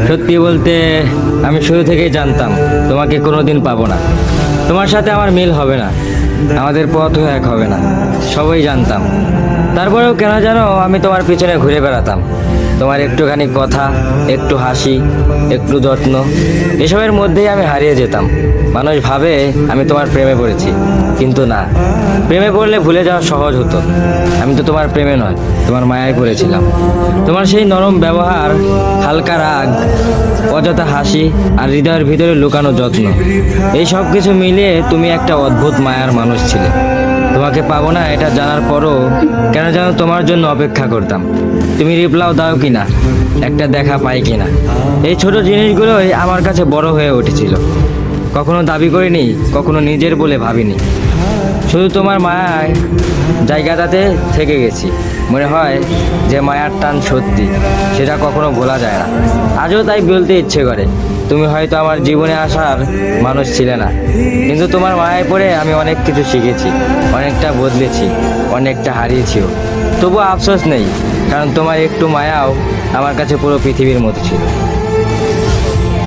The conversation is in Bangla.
সত্যি বলতে আমি শুরু থেকেই জানতাম তোমাকে কোনোদিন পাবো না, তোমার সাথে আমার মিল হবে না, আমাদের পথও এক হবে না, সবাই জানতাম। তারপরেও কেন জানো আমি তোমার পিছনে ঘুরে বেড়াতাম। তোমার একটুখানি কথা, একটু হাসি, একটু যত্ন, এসবের মধ্যেই আমি হারিয়ে যেতাম। মানুষ ভাবে আমি তোমার প্রেমে পড়েছি, কিন্তু না, প্রেমে পড়লে ভুলে যাওয়া সহজ হতো। আমি তো তোমার প্রেমে নয়, তোমার মায়ায় পড়েছিলাম। তোমার সেই নরম ব্যবহার, হালকা রাগ, অযথা হাসি আর হৃদয়ের ভিতরে লুকানো যত্ন, এই সব কিছু মিলিয়ে তুমি একটা অদ্ভুত মায়ার মানুষ ছিলে। তোমাকে পাবো না এটা জানার পরও কেন যেন তোমার জন্য অপেক্ষা করতাম। তুমি রিপ্লাইও দাও কিনা, একটা দেখা পাই কিনা, এই ছোট জিনিসগুলোই আমার কাছে বড় হয়ে উঠেছিল। কখনো দাবি করিনি, কখনো নিজের বলে ভাবিনি, শুধু তোমার মায়ায় জায়গাটাতে থেকে গেছি। মনে হয় যে মায়ার টান সত্যি, সেটা কখনো ভোলা যায় না। আজও তাই বলতে ইচ্ছে করে, তুমি হয়তো আমার জীবনে আসার মানুষ ছিলে না, কিন্তু তোমার মায়ায় পড়ে আমি অনেক কিছু শিখেছি, অনেকটা বদলেছি, অনেকটা হারিয়েছিও। তবুও আফসোস নেই, কারণ তোমার একটু মায়াও আমার কাছে পুরো পৃথিবীর মতো ছিল।